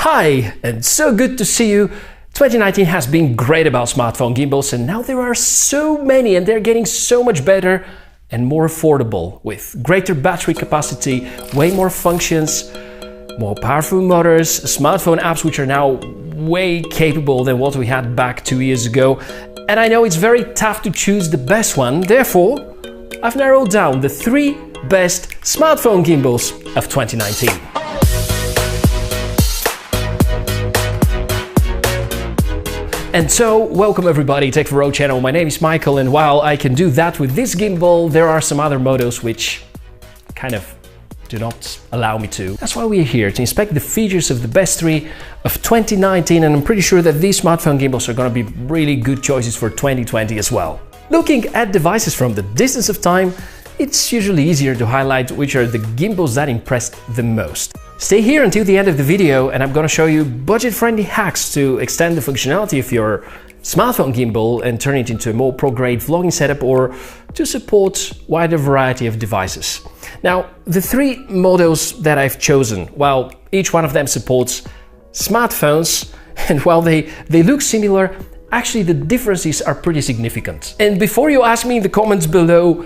Hi, and so good to see you. 2019 has been great about smartphone gimbals, and now there are so many and they're getting so much better and more affordable with greater battery capacity, way more functions, more powerful motors, smartphone apps which are now way capable than what we had back 2 years ago. And I know it's very tough to choose the best one, therefore I've narrowed down the 3 best smartphone gimbals of 2019. And so, welcome everybody, Tech for Road channel. My name is Michael, and while I can do that with this gimbal, there are some other models which kind of do not allow me to. That's why we're here, to inspect the features of the best 3 of 2019, and I'm pretty sure that these smartphone gimbals are going to be really good choices for 2020 as well. Looking at devices from the distance of time, it's usually easier to highlight which are the gimbals that impressed the most. Stay here until the end of the video and I'm going to show you budget-friendly hacks to extend the functionality of your smartphone gimbal and turn it into a more pro-grade vlogging setup, or to support wider variety of devices. Now, the 3 models that I've chosen, well, each one of them supports smartphones, and while they look similar, actually the differences are pretty significant. And before you ask me in the comments below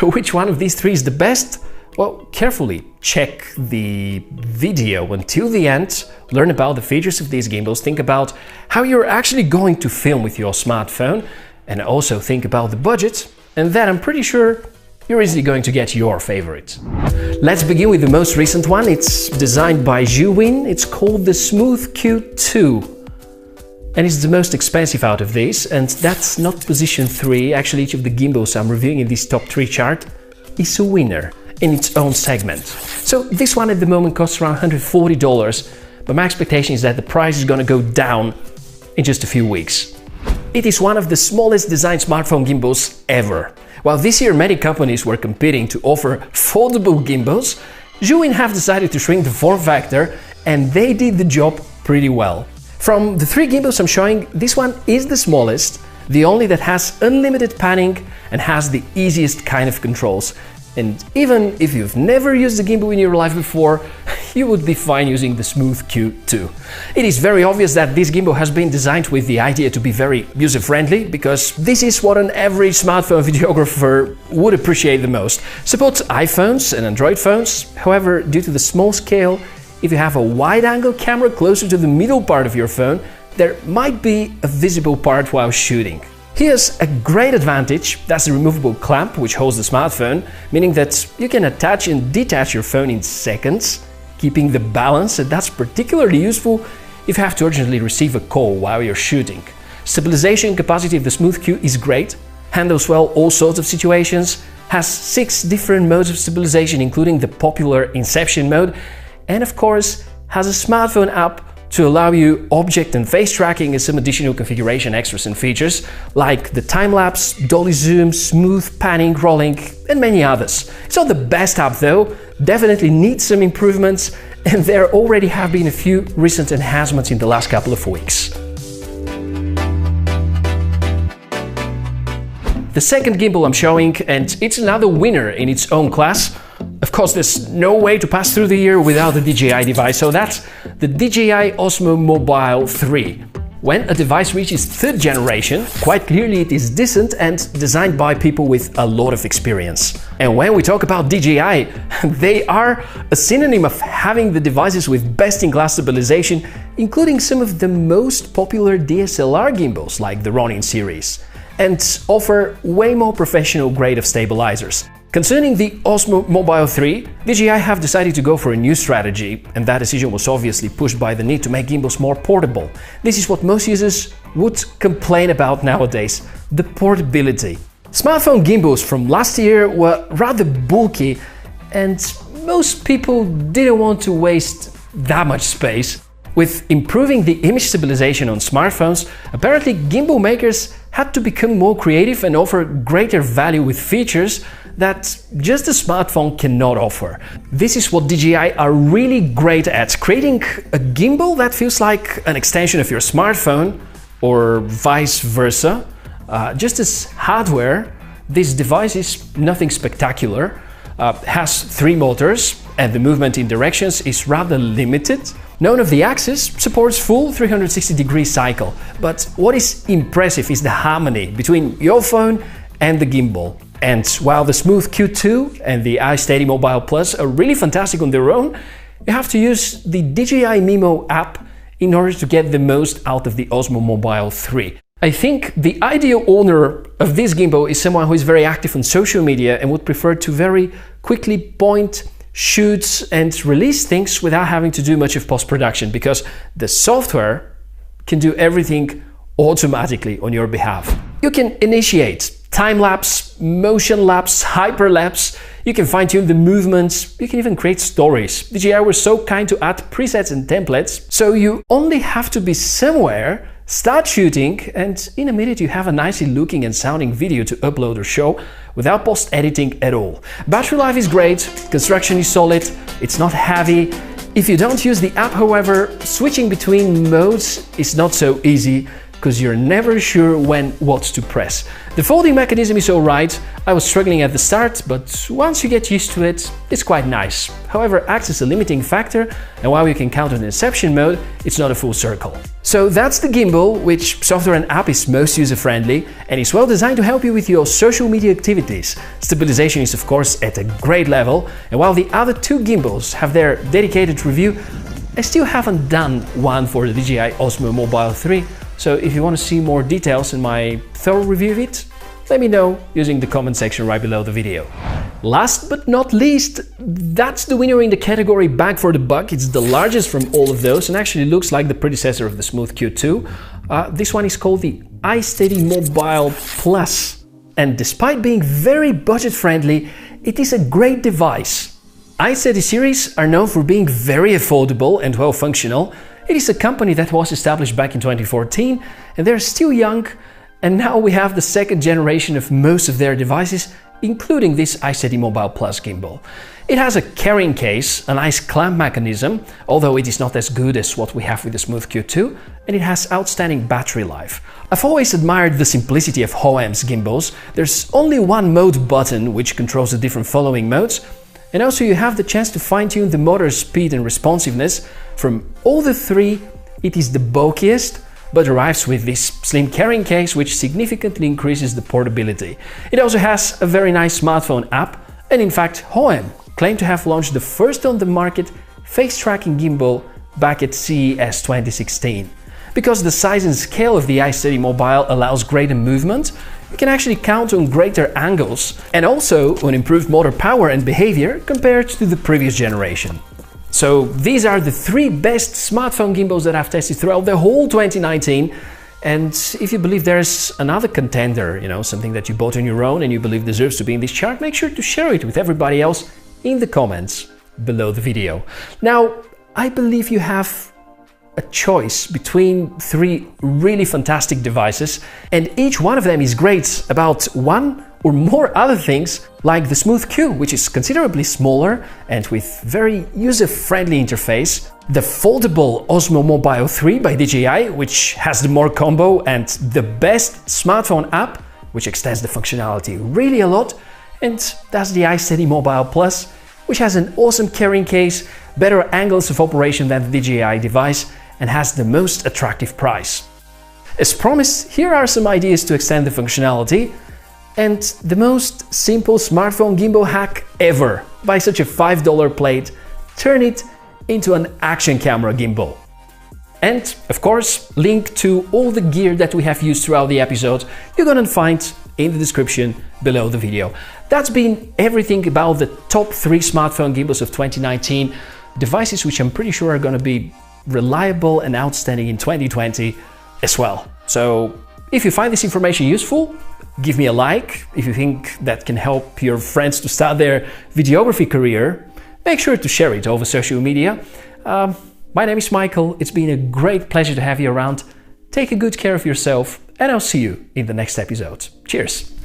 which one of these 3 is the best, well, carefully check the video until the end, learn about the features of these gimbals, think about how you're actually going to film with your smartphone, and also think about the budget, and then I'm pretty sure you're easily going to get your favorite. Let's begin with the most recent one. It's designed by Zhuwin. It's called the Smooth Q2. And it's the most expensive out of these, and that's not position 3. Actually, each of the gimbals I'm reviewing in this top 3 chart is a winner in its own segment. So this one at the moment costs around $140, but my expectation is that the price is going to go down in just a few weeks. It is one of the smallest designed smartphone gimbals ever. While this year many companies were competing to offer foldable gimbals, Zhuwin have decided to shrink the form factor, and they did the job pretty well. From the 3 gimbals I'm showing, this one is the smallest, the only that has unlimited panning and has the easiest kind of controls. And even if you've never used a gimbal in your life before, you would be fine using the Smooth Q2. It is very obvious that this gimbal has been designed with the idea to be very user-friendly, because this is what an average smartphone videographer would appreciate the most. Supports iPhones and Android phones. However, due to the small scale, if you have a wide-angle camera closer to the middle part of your phone, there might be a visible part while shooting. Here's a great advantage, that's the removable clamp which holds the smartphone, meaning that you can attach and detach your phone in seconds, keeping the balance, and that's particularly useful if you have to urgently receive a call while you're shooting. Stabilization capacity of the Smooth Q is great, handles well all sorts of situations, has 6 different modes of stabilization including the popular Inception mode, and of course has a smartphone app to allow you object and face tracking and some additional configuration extras and features like the time-lapse, dolly zoom, smooth panning, rolling, and many others. It's not the best app though, definitely needs some improvements, and there already have been a few recent enhancements in the last couple of weeks. The second gimbal I'm showing, and it's another winner in its own class. Of course, there's no way to pass through the year without the DJI device, so that's the DJI Osmo Mobile 3. When a device reaches 3rd generation, quite clearly it is decent and designed by people with a lot of experience. And when we talk about DJI, they are a synonym of having the devices with best-in-class stabilization, including some of the most popular DSLR gimbals like the Ronin series, and offer way more professional grade of stabilizers. Concerning the Osmo Mobile 3, DJI have decided to go for a new strategy, and that decision was obviously pushed by the need to make gimbals more portable. This is what most users would complain about nowadays, the portability. Smartphone gimbals from last year were rather bulky, and most people didn't want to waste that much space. With improving the image stabilization on smartphones, apparently gimbal makers had to become more creative and offer greater value with features that just a smartphone cannot offer. This is what DJI are really great at, creating a gimbal that feels like an extension of your smartphone, or vice versa. Just as hardware, this device is nothing spectacular, has 3 motors, and the movement in directions is rather limited. None of the axes supports full 360-degree cycle, but what is impressive is the harmony between your phone and the gimbal. And while the Smooth Q2 and the iSteady Mobile Plus are really fantastic on their own, you have to use the DJI Mimo app in order to get the most out of the Osmo Mobile 3. I think the ideal owner of this gimbal is someone who is very active on social media and would prefer to very quickly point, shoot and release things without having to do much of post-production, because the software can do everything automatically on your behalf. You can initiate time-lapse, motion-lapse, hyperlapse, you can fine-tune the movements, you can even create stories. DJI were so kind to add presets and templates, so you only have to be somewhere, start shooting, and in a minute you have a nicely looking and sounding video to upload or show without post-editing at all. Battery life is great, construction is solid, it's not heavy. If you don't use the app, however, switching between modes is not so easy, because you're never sure when what to press. The folding mechanism is alright, I was struggling at the start, but once you get used to it, it's quite nice. However, acts as a limiting factor, and while you can count on inception mode, it's not a full circle. So that's the gimbal, which software and app is most user-friendly, and is well designed to help you with your social media activities. Stabilization is of course at a great level, and while the other two gimbals have their dedicated review, I still haven't done one for the DJI Osmo Mobile 3, so if you want to see more details in my thorough review of it, let me know using the comment section right below the video. Last but not least, that's the winner in the category bang for the buck. It's the largest from all of those and actually looks like the predecessor of the Smooth Q2. This one is called the iSteady Mobile Plus. And despite being very budget friendly, it is a great device. iSteady series are known for being very affordable and well functional. It is a company that was established back in 2014 and they're still young, and now we have the second generation of most of their devices, including this iSteady Mobile Plus gimbal. It has a carrying case, a nice clamp mechanism, although it is not as good as what we have with the Smooth Q2, and it has outstanding battery life. I've always admired the simplicity of Hoem's gimbals. There's only one mode button which controls the different following modes, and also you have the chance to fine-tune the motor speed and responsiveness. From all the three, it is the bulkiest, but arrives with this slim carrying case which significantly increases the portability. It also has a very nice smartphone app, and in fact Hoem claimed to have launched the first on the market face tracking gimbal back at CES 2016. Because the size and scale of the iSteady Mobile allows greater movement, you can actually count on greater angles and also on improved motor power and behavior compared to the previous generation. So these are the three best smartphone gimbals that I've tested throughout the whole 2019. And if you believe there's another contender, something that you bought on your own and you believe deserves to be in this chart, make sure to share it with everybody else in the comments below the video. Now, I believe you have a choice between three really fantastic devices, and each one of them is great about one or more other things, like the Smooth Q, which is considerably smaller and with very user-friendly interface, the foldable Osmo Mobile 3 by DJI, which has the more combo and the best smartphone app, which extends the functionality really a lot, and that's the iSteady Mobile Plus, which has an awesome carrying case, better angles of operation than the DJI device, and has the most attractive price. As promised, here are some ideas to extend the functionality, and the most simple smartphone gimbal hack ever. Buy such a $5 plate, turn it into an action camera gimbal. And of course, link to all the gear that we have used throughout the episode you're gonna find in the description below the video. That's been everything about the top 3 smartphone gimbals of 2019, devices which I'm pretty sure are gonna be reliable and outstanding in 2020 as well. So if you find this information useful, give me a like. If you think that can help your friends to start their videography career, make sure to share it over social media. My name is Michael. It's been a great pleasure to have you around. Take a good care of yourself, and I'll see you in the next episode. Cheers!